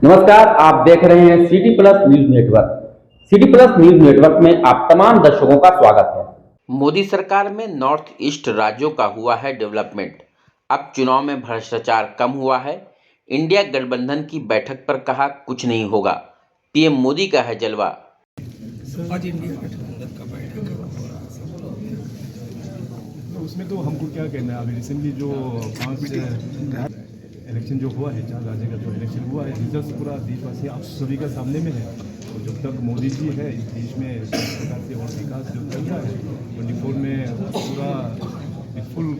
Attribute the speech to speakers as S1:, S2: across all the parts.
S1: नमस्कार, आप देख रहे हैं city plus news network. City plus news network में आप तमाम दर्शकों का स्वागत है। मोदी सरकार में नॉर्थ ईस्ट राज्यों का हुआ है डेवलपमेंट। अब चुनाव में भ्रष्टाचार कम हुआ है। इंडिया गठबंधन की बैठक पर कहा कुछ नहीं होगा। पीएम मोदी का है जलवा।
S2: आज इंडिया गठबंधन का बैठक
S3: उसमें तो हमको क्या कहना है। अभी रिसेंटली जो 5 इलेक्शन जो हुआ है, 4 राज्य का जो इलेक्शन हुआ है, रिजल्ट पूरा देशवासी आप सभी का सामने में है। और जब तक मोदी जी है इस देश में इस प्रकार से और विकास जो चल रहा है 24 में पूरा फुल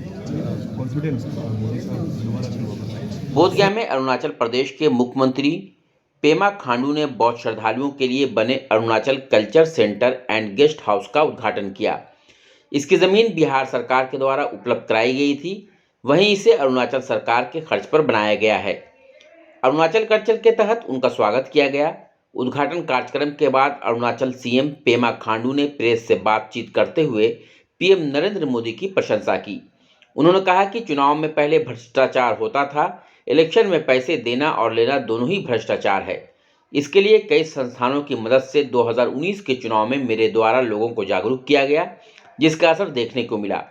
S3: कॉन्फिडेंस मोदी साहब दोबारा शुरू होगा।
S1: बोधगया में अरुणाचल प्रदेश के मुख्यमंत्री पेमा खांडू ने बौद्ध श्रद्धालुओं के लिए बने Arunachal culture centre and guest house का उद्घाटन किया। इसकी ज़मीन बिहार सरकार के द्वारा उपलब्ध कराई गई थी, वहीं इसे अरुणाचल सरकार के खर्च पर बनाया गया है। अरुणाचल कल्चर के तहत उनका स्वागत किया गया। उद्घाटन कार्यक्रम के बाद अरुणाचल सीएम पेमा खांडू ने प्रेस से बातचीत करते हुए पीएम नरेंद्र मोदी की प्रशंसा की। उन्होंने कहा कि चुनाव में पहले भ्रष्टाचार होता था, इलेक्शन में पैसे देना और लेना दोनों ही भ्रष्टाचार है। इसके लिए कई संस्थानों की मदद से 2019 के चुनाव में मेरे द्वारा लोगों को जागरूक किया गया, जिसका असर देखने को मिला।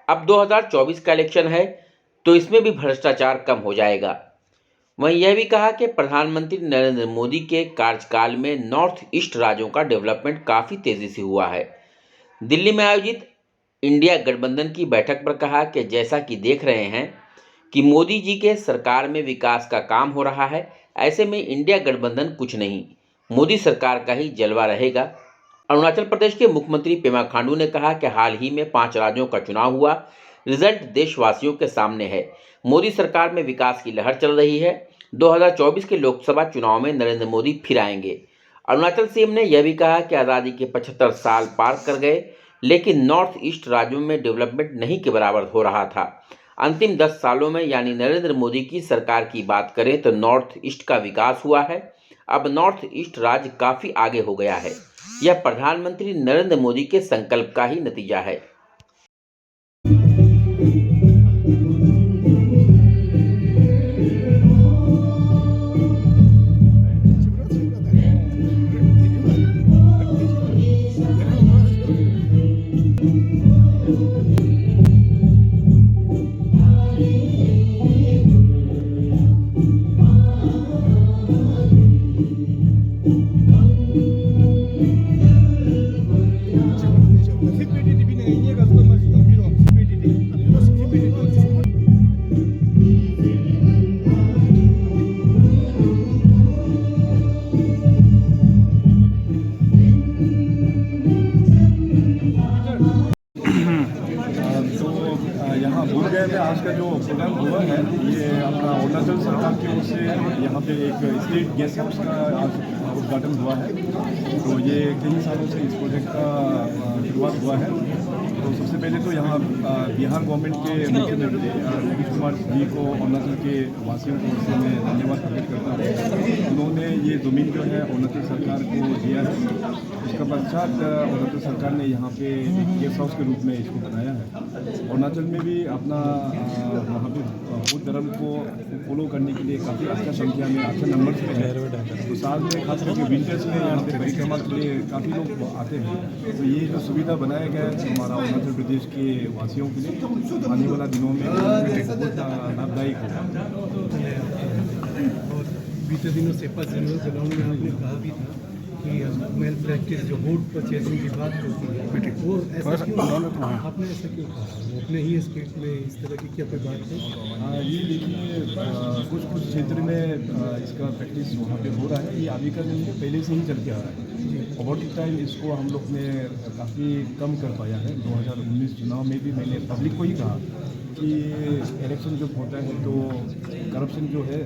S1: अब 2024 का इलेक्शन है तो इसमें भी भ्रष्टाचार कम हो जाएगा। वहीं यह भी कहा कि प्रधानमंत्री नरेंद्र मोदी के कार्यकाल में नॉर्थ ईस्ट राज्यों का डेवलपमेंट काफ़ी तेज़ी से हुआ है। दिल्ली में आयोजित इंडिया गठबंधन की बैठक पर कहा कि जैसा कि देख रहे हैं कि मोदी जी के सरकार में विकास का काम हो रहा है, ऐसे में इंडिया गठबंधन कुछ नहीं, मोदी सरकार का ही जलवा रहेगा। अरुणाचल प्रदेश के मुख्यमंत्री पेमा खांडू ने कहा कि हाल ही में 5 राज्यों का चुनाव हुआ, रिजल्ट देशवासियों के सामने है। मोदी सरकार में विकास की लहर चल रही है। 2024 के लोकसभा चुनाव में नरेंद्र मोदी फिर आएंगे। अरुणाचल सीएम ने यह भी कहा कि आज़ादी के 75 साल पार कर गए, लेकिन नॉर्थ ईस्ट राज्यों में डेवलपमेंट नहीं के बराबर हो रहा था। अंतिम 10 सालों में यानी नरेंद्र मोदी की सरकार की बात करें तो नॉर्थ ईस्ट का विकास हुआ है। अब नॉर्थ ईस्ट राज्य काफ़ी आगे हो गया है। यह प्रधानमंत्री नरेंद्र मोदी के संकल्प का ही नतीजा है।
S3: यहाँ बोधगया में आज का जो प्रोग्राम हुआ है, ये अपना अरुणाचल सरकार की ओर से यहाँ पे एक स्टेट गेस्ट हाउस का आज उद्घाटन हुआ है। तो ये कई सालों से इस प्रोजेक्ट का शुरुआत हुआ है। तो सबसे पहले तो यहाँ बिहार गवर्नमेंट के मुख्यमंत्री नीतीश कुमार जी को अरुणाचल के वासियों की ओर से मैं धन्यवाद प्रकट करता हूँ। उन्होंने ये ज़मीन जो है अरुणाचल सरकार को दिया है। इसका पश्चात अरुणाचल सरकार ने यहाँ पे गेस्ट हाउस के रूप में इसको बनाया है। अरुणाचल में भी अपना वहाँ पे बौद्ध धर्म को फॉलो करने के लिए काफ़ी अच्छा संख्या में अच्छे नंबर में है। तो साल में खास करके विंटर्स में यहाँ पे परिक्रमा के लिए काफ़ी लोग आते हैं। तो ये जो सुविधा बनाया गया है हमारा अरुणाचल प्रदेश के वासियों के लिए आने वाला दिनों में बहुत लाभदायक होगा।
S2: और बीते दिनों सेपा जनरल ग्राउंड में आपने कहा भी था कि मेल प्रैक्टिस जो बोर्ड परचेजिंग की बात होती है वो ऐसा क्यों, आपने ऐसा क्यों कहा? वो अपने ही स्टेट में इस तरह की क्या कोई बात है?
S3: ये देखिए कुछ क्षेत्र में इसका प्रैक्टिस वहाँ पे हो रहा है। ये अभी का नहीं है, पहले से ही चल के आ रहा है। ओवर टाइम इसको हम लोग ने काफ़ी कम कर पाया है। 2019 चुनाव में भी मैंने पब्लिक को ही कहा कि इलेक्शन जब होता है तो करप्शन जो है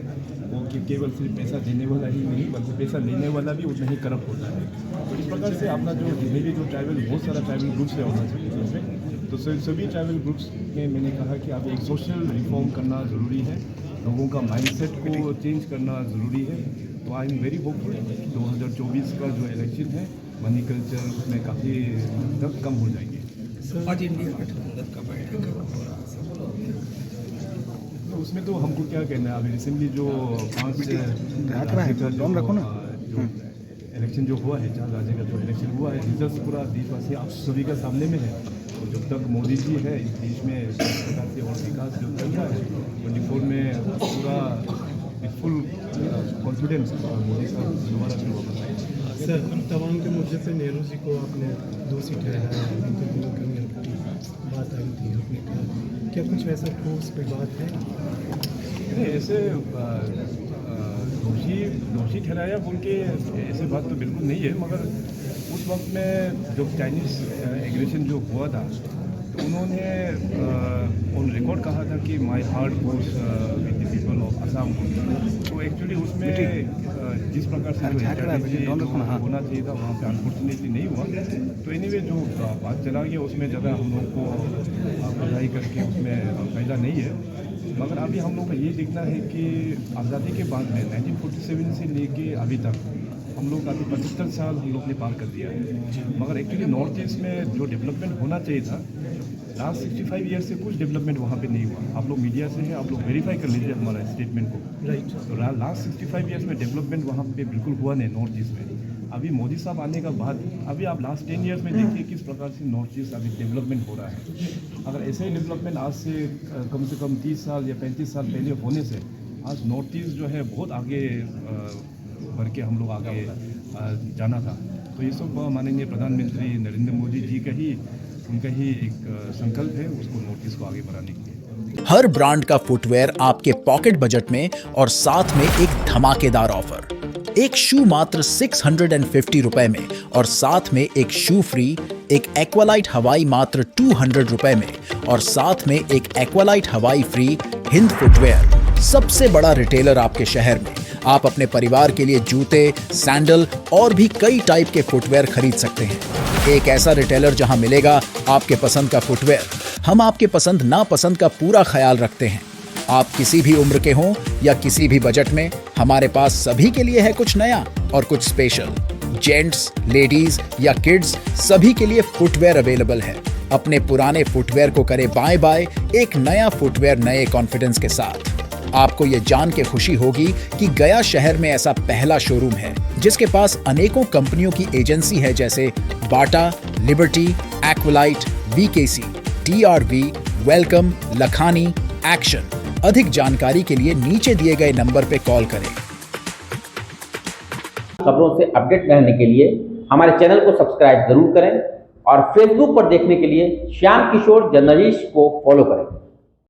S3: वो कि केवल सिर्फ पैसा देने वाला ही नहीं बल्कि पैसा लेने वाला भी उतना ही करप्ट होता है। तो इस प्रकार से अपना जो जितने भी जो ट्राइबल बहुत सारा ट्राइबल ग्रुप्स है अरुणाचल प्रदेश में, तो सभी ट्राइबल ग्रुप्स में मैंने कहा कि अब एक सोशल रिफॉर्म करना ज़रूरी है, लोगों का माइंडसेट को चेंज करना ज़रूरी है। तो आई एम वेरी होपफुल 2024 का जो इलेक्शन है मनी कल्चर में काफ़ी तक कम हो जाएंगे।
S2: आज इंडिया गठबंधन का बैठक
S3: तो उसमें तो हमको क्या कहना है, अभी रिसेंटली जो 5 राज्य का जो इलेक्शन जो हुआ है, 4 राज्य का जो इलेक्शन हुआ है, रिजल्ट पूरा देशवासी आप सभी का सामने में है। तो जब तक मोदी जी है इस देश में इस प्रकार से और विकास जो चल रहा है 24 में पूरा फुल कॉन्फिडेंस मोदी साहब दोबारा शुरू होगा।
S2: सर, तवांग के मुद्दे पे नेहरू जी को आपने दोषी ठहराया, उनके दिनों की बात आई थी, आपने कहा क्या कुछ ऐसा ठोस पे बात है?
S3: नहीं, ऐसे दोषी ठहराया बोल के ऐसे बात तो बिल्कुल नहीं है, मगर उस वक्त में जब चाइनीज़ एग्रेशन जो हुआ था तो उन्होंने ऑन रिकॉर्ड कहा था कि my heart goes with the people of Assam. तो एक्चुअली उसमें जिस प्रकार से होना चाहिए था वहाँ पे अनफॉर्चुनेटली नहीं हुआ। तो एनीवे जो बात चला गया उसमें ज़्यादा हम लोग को बधाई करके उसमें फायदा नहीं है, मगर अभी हम लोग को ये देखना है कि आज़ादी के बाद में 1947 से लेके अभी तक हम लोग अभी 75 साल हम लोग ने पार कर दिया है, मगर एक्चुअली नॉर्थ ईस्ट में जो डेवलपमेंट होना चाहिए था लास्ट 65 ईयर से कुछ डेवलपमेंट वहाँ पे नहीं हुआ। आप लोग मीडिया से हैं, आप लोग वेरीफाई कर लीजिए हमारा स्टेटमेंट को।
S2: राइट।
S3: तो लास्ट 65 ईयर्स में डेवलपमेंट वहाँ पे बिल्कुल हुआ नहीं नॉर्थ ईस्ट में। अभी मोदी साहब आने का बाद अभी आप लास्ट 10 ईयर्स में देखिए किस प्रकार से नॉर्थ ईस्ट अभी डेवलपमेंट हो रहा है। अगर ऐसे ही डेवलपमेंट आज से कम 30 साल या 35 साल पहले होने से आज नॉर्थ ईस्ट जो है बहुत आगे बढ़ के हम लोग आगे जाना था। तो ये सब माननीय प्रधानमंत्री नरेंद्र मोदी जी का ही उनका ही एक संकल्प है उसको नॉर्थ ईस्ट को आगे बढ़ाने के लिए।
S4: हर ब्रांड का फुटवेयर आपके पॉकेट बजट में और साथ में एक धमाकेदार ऑफर। एक शू मात्र 650 रुपए में और साथ में एक शू फ्री, एक एक्वालाइट हवाई मात्र 200 रुपए में और साथ में एक एक्वालाइट हवाई फ्री। हिंद फुटवेयर, सबसे बड़ा रिटेलर आपके शहर में। आप अपने परिवार के लिए जूते, सैंडल और भी कई टाइप के फुटवेयर खरीद सकते हैं। एक ऐसा रिटेलर जहां मिलेगा आपके पसंद का फुटवेयर। हम आपके पसंद नापसंद का पूरा ख्याल रखते हैं। आप किसी भी उम्र के हों या किसी भी बजट में, हमारे पास सभी के लिए है कुछ नया और कुछ स्पेशल। जेंट्स, लेडीज या किड्स, सभी के लिए फुटवेयर अवेलेबल है। अपने पुराने फुटवेयर को करें बाय बाय एक नया फुटवेयर नए कॉन्फिडेंस के साथ। आपको ये जान के खुशी होगी कि गया शहर में ऐसा पहला शोरूम है जिसके पास अनेकों कंपनियों की एजेंसी है, जैसे Bata, Liberty, Aqualite, VKC, TRV, welcome, Lakhani, Action. अधिक जानकारी के लिए नीचे दिए गए नंबर पे कॉल करें।
S1: खबरों से अपडेट रहने के लिए हमारे चैनल को सब्सक्राइब जरूर करें और फेसबुक पर देखने के लिए श्याम किशोर जर्नलिस्ट को फॉलो करें।